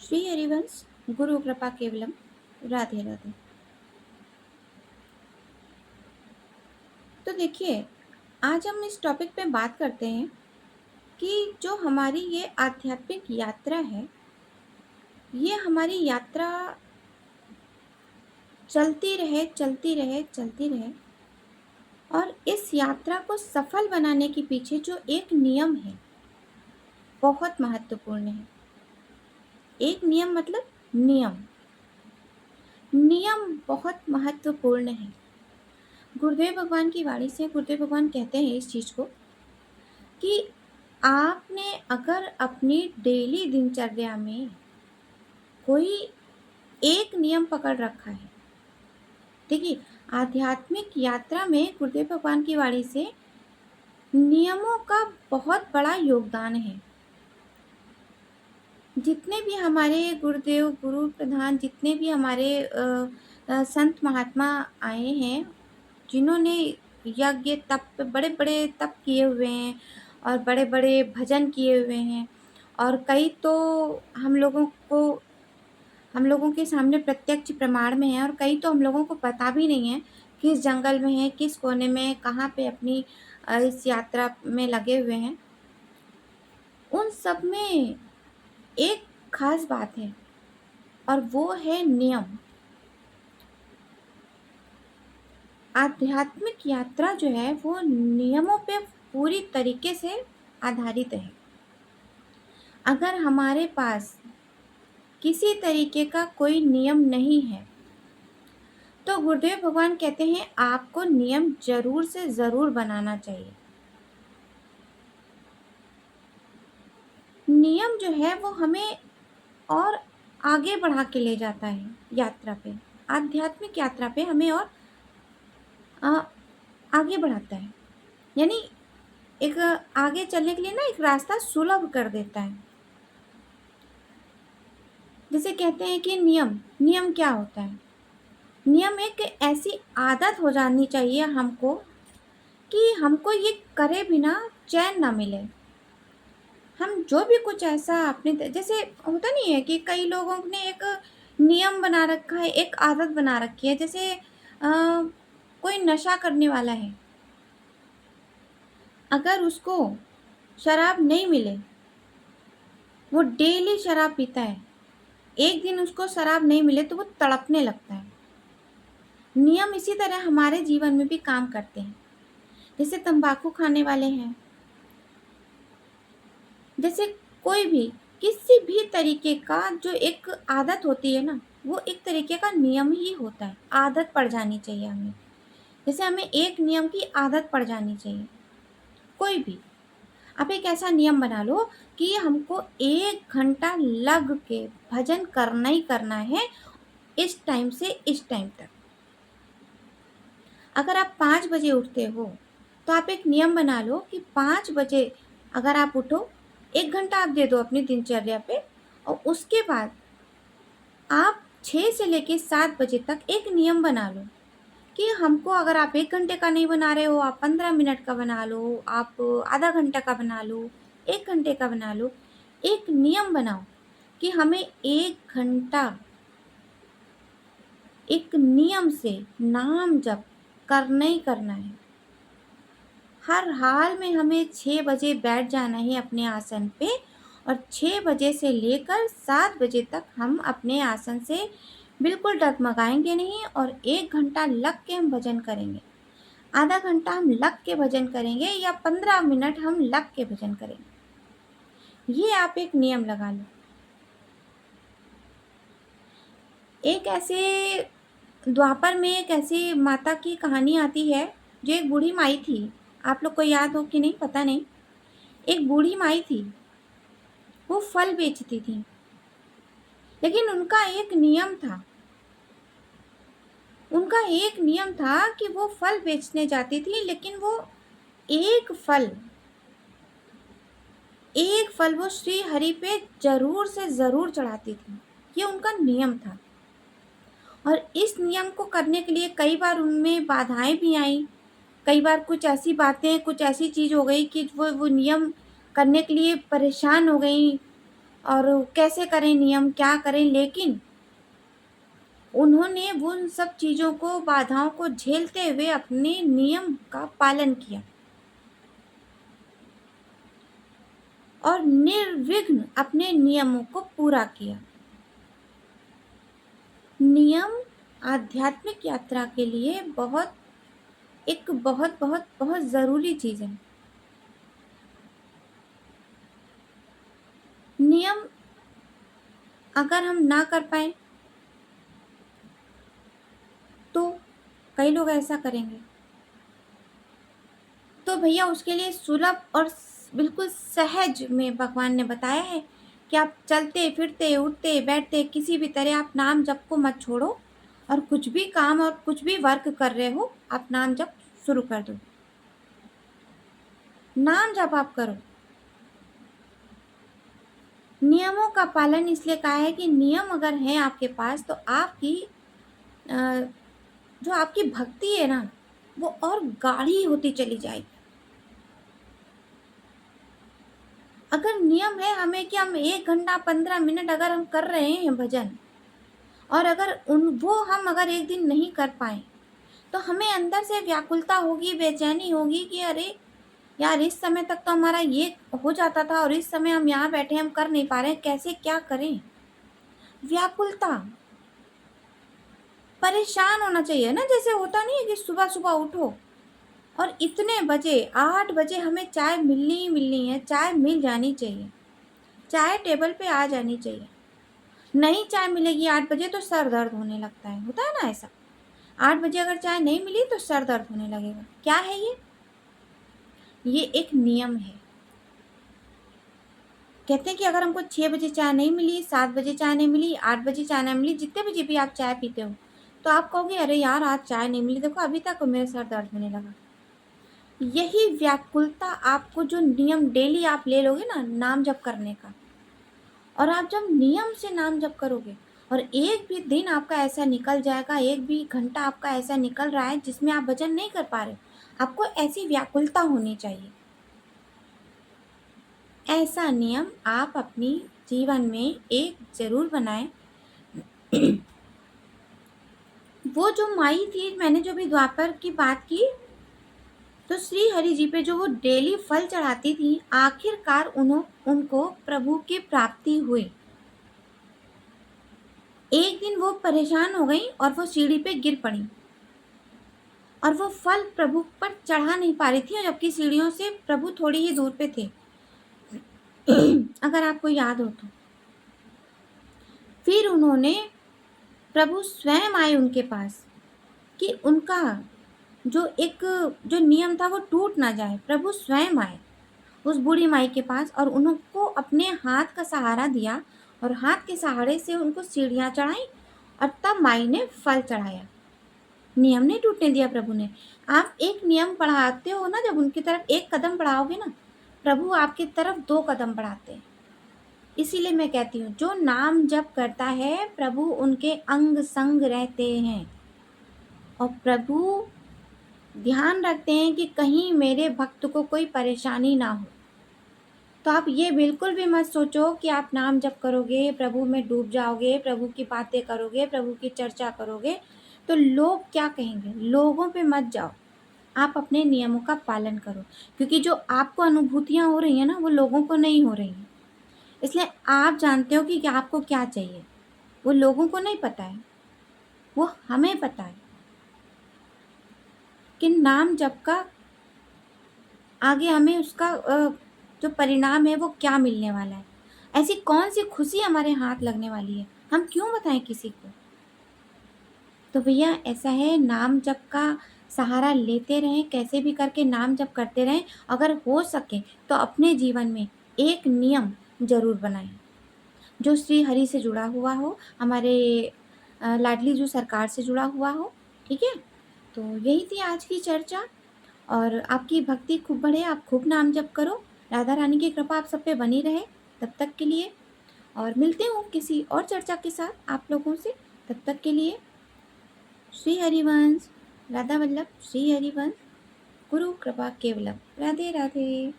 श्री हरिवंश गुरु कृपा केवलम। राधे राधे। तो देखिए, आज हम इस टॉपिक पे बात करते हैं कि जो हमारी ये आध्यात्मिक यात्रा है, ये हमारी यात्रा चलती रहे चलती रहे चलती रहे। और इस यात्रा को सफल बनाने के पीछे जो एक नियम है, बहुत महत्वपूर्ण है। एक नियम मतलब नियम नियम बहुत महत्वपूर्ण है। गुरुदेव भगवान की वाणी से गुरुदेव भगवान कहते हैं इस चीज को कि आपने अगर अपनी डेली दिनचर्या में कोई एक नियम पकड़ रखा है। देखिए, आध्यात्मिक यात्रा में गुरुदेव भगवान की वाणी से नियमों का बहुत बड़ा योगदान है। जितने भी हमारे गुरुदेव गुरु प्रधान, जितने भी हमारे संत महात्मा आए हैं, जिन्होंने यज्ञ तप बड़े बड़े तप किए हुए हैं और बड़े बड़े भजन किए हुए हैं, और कई तो हम लोगों के सामने प्रत्यक्ष प्रमाण में है, और कई तो हम लोगों को पता भी नहीं है किस जंगल में है, किस कोने में, कहाँ पे अपनी इस यात्रा में लगे हुए हैं। उन सब में एक खास बात है और वो है नियम। आध्यात्मिक यात्रा जो है वो नियमों पे पूरी तरीके से आधारित है। अगर हमारे पास किसी तरीके का कोई नियम नहीं है तो गुरुदेव भगवान कहते हैं आपको नियम जरूर से जरूर बनाना चाहिए। नियम जो है वो हमें और आगे बढ़ा के ले जाता है यात्रा पे, आध्यात्मिक यात्रा पे हमें और आगे बढ़ाता है। यानी एक आगे चलने के लिए ना एक रास्ता सुलभ कर देता है। जैसे कहते हैं कि नियम नियम क्या होता है? नियम एक ऐसी आदत हो जानी चाहिए हमको कि हमको ये करे बिना चैन ना मिले। हम जो भी कुछ ऐसा अपने जैसे होता नहीं है कि कई लोगों ने एक नियम बना रखा है, एक आदत बना रखी है। जैसे कोई नशा करने वाला है, अगर उसको शराब नहीं मिले, वो डेली शराब पीता है, एक दिन उसको शराब नहीं मिले तो वो तड़पने लगता है। नियम इसी तरह हमारे जीवन में भी काम करते हैं। जैसे तंबाकू खाने वाले हैं, जैसे कोई भी किसी भी तरीके का जो एक आदत होती है ना, वो एक तरीके का नियम ही होता है। आदत पड़ जानी चाहिए हमें। जैसे हमें एक नियम की आदत पड़ जानी चाहिए। कोई भी आप एक ऐसा नियम बना लो कि हमको 1 घंटा लग के भजन करना ही करना है, इस टाइम से इस टाइम तक। अगर आप 5 बजे उठते हो तो आप एक नियम बना लो कि 5 बजे अगर आप उठो, 1 घंटा आप दे दो अपनी दिनचर्या पे, और उसके बाद आप 6 से लेके 7 बजे तक एक नियम बना लो कि हमको, अगर आप 1 घंटे का नहीं बना रहे हो, आप 15 मिनट का बना लो, आप आधा घंटा का बना लो, 1 घंटे का बना लो। एक नियम बनाओ कि हमें 1 घंटा एक नियम से नाम जप करना ही करना है। हर हाल में हमें 6 बजे बैठ जाना है अपने आसन पे, और 6 बजे से लेकर 7 बजे तक हम अपने आसन से बिल्कुल डगमगाएंगे नहीं, और 1 घंटा लग के हम भजन करेंगे। आधा घंटा हम लग के भजन करेंगे या 15 मिनट हम लग के भजन करेंगे। ये आप एक नियम लगा लो। एक ऐसे द्वापर में एक ऐसी माता की कहानी आती है, जो एक बूढ़ी माई थी। आप लोग को याद हो कि नहीं पता नहीं। एक बूढ़ी माई थी, वो फल बेचती थी, लेकिन उनका एक नियम था। उनका एक नियम था कि वो फल बेचने जाती थी, लेकिन वो एक फल वो श्री हरि पे जरूर से जरूर चढ़ाती थी। ये उनका नियम था। और इस नियम को करने के लिए कई बार उनमें बाधाएं भी आई। कई बार कुछ ऐसी बातें, कुछ ऐसी चीज हो गई कि वो नियम करने के लिए परेशान हो गई, और कैसे करें नियम, क्या करें, लेकिन उन्होंने उन सब चीज़ों को, बाधाओं को झेलते हुए अपने नियम का पालन किया और निर्विघ्न अपने नियमों को पूरा किया। नियम आध्यात्मिक यात्रा के लिए बहुत बहुत बहुत ज़रूरी चीज़ है। नियम अगर हम ना कर पाए तो कई लोग ऐसा करेंगे, तो भैया उसके लिए सुलभ और बिल्कुल सहज में भगवान ने बताया है कि आप चलते फिरते उठते बैठते किसी भी तरह आप नाम जप को मत छोड़ो, और कुछ भी काम और कुछ भी वर्क कर रहे हो आप नाम जप शुरू कर दो, नाम जप आप करो। नियमों का पालन इसलिए कहा है कि नियम अगर है आपके पास तो आपकी जो आपकी भक्ति है ना वो और गाढ़ी होती चली जाएगी। अगर नियम है हमें कि हम 1 घंटा 15 मिनट अगर हम कर रहे हैं भजन, और अगर हम अगर एक दिन नहीं कर पाए तो हमें अंदर से व्याकुलता होगी, बेचैनी होगी कि अरे यार इस समय तक तो हमारा ये हो जाता था और इस समय हम यहाँ बैठे हम कर नहीं पा रहे हैं, कैसे क्या करें। व्याकुलता, परेशान होना चाहिए ना, जैसे होता नहीं है कि सुबह सुबह उठो और इतने बजे 8 बजे हमें चाय मिलनी ही मिलनी है, चाय मिल जानी चाहिए, चाय टेबल पे आ जानी चाहिए। नहीं चाय मिलेगी 8 बजे तो सर दर्द होने लगता है, होता है ना ऐसा। 8 बजे अगर चाय नहीं मिली तो सर दर्द होने लगेगा। क्या है ये एक नियम है। कहते हैं कि अगर हमको 6 बजे चाय नहीं मिली, 7 बजे चाय नहीं मिली, 8 बजे चाय नहीं मिली, जितने बजे भी आप चाय पीते हो तो आप कहोगे अरे यार आज चाय नहीं मिली, देखो अभी तक मेरे सर दर्द होने लगा। यही व्याकुलता आपको, जो नियम डेली आप ले लोगे ना नाम जप करने का, और आप जब नियम से नाम जप करोगे और एक भी दिन आपका ऐसा निकल जाएगा, एक भी घंटा आपका ऐसा निकल रहा है जिसमें आप भजन नहीं कर पा रहे, आपको ऐसी व्याकुलता होनी चाहिए। ऐसा नियम आप अपनी जीवन में एक जरूर बनाएं। वो जो माई थी, मैंने जो भी द्वापर की बात की, तो श्री हरि जी पे जो वो डेली फल चढ़ाती थी, आखिरकार उनको प्रभु की प्राप्ति हुई। एक दिन वो परेशान हो गई और वो सीढ़ी पे गिर पड़ी और वो फल प्रभु पर चढ़ा नहीं पा रही थी, जबकि सीढ़ियों से प्रभु थोड़ी ही दूर पे थे। अगर आपको याद हो तो फिर उन्होंने, प्रभु स्वयं आए उनके पास कि उनका जो नियम था वो टूट ना जाए। प्रभु स्वयं आए उस बूढ़ी माई के पास और उनको अपने हाथ का सहारा दिया और हाथ के सहारे से उनको सीढ़ियाँ चढ़ाई और तब माई ने फल चढ़ाया। नियम नहीं टूटने दिया प्रभु ने। आप एक नियम बढ़ाते हो ना, जब उनकी तरफ एक कदम बढ़ाओगे ना, प्रभु आपकी तरफ 2 कदम बढ़ाते हैं। इसीलिए मैं कहती हूँ जो नाम जप करता है प्रभु उनके अंग संग रहते हैं, और प्रभु ध्यान रखते हैं कि कहीं मेरे भक्त को कोई परेशानी ना हो। तो आप ये बिल्कुल भी मत सोचो कि आप नाम जप करोगे प्रभु में डूब जाओगे, प्रभु की बातें करोगे, प्रभु की चर्चा करोगे तो लोग क्या कहेंगे, लोगों पे मत जाओ। आप अपने नियमों का पालन करो, क्योंकि जो आपको अनुभूतियाँ हो रही हैं ना वो लोगों को नहीं हो रही हैं। इसलिए आप जानते हो कि आपको क्या चाहिए, वो लोगों को नहीं पता है, वो हमें पता है कि नाम जप का आगे हमें उसका जो परिणाम है वो क्या मिलने वाला है, ऐसी कौन सी खुशी हमारे हाथ लगने वाली है, हम क्यों बताएं किसी को। तो भैया ऐसा है, नाम जप का सहारा लेते रहें, कैसे भी करके नाम जप करते रहें। अगर हो सके तो अपने जीवन में एक नियम जरूर बनाएं जो श्री हरि से जुड़ा हुआ हो, हमारे लाडली जो सरकार से जुड़ा हुआ हो। ठीक है, तो यही थी आज की चर्चा। और आपकी भक्ति खूब बढ़े, आप खूब नाम जप करो, राधा रानी की कृपा आप सब पे बनी रहे। तब तक के लिए और मिलते हूँ किसी और चर्चा के साथ आप लोगों से। तब तक के लिए श्री हरिवंश, राधा वल्लभ श्री हरिवंश, गुरु कृपा केवलम, राधे राधे।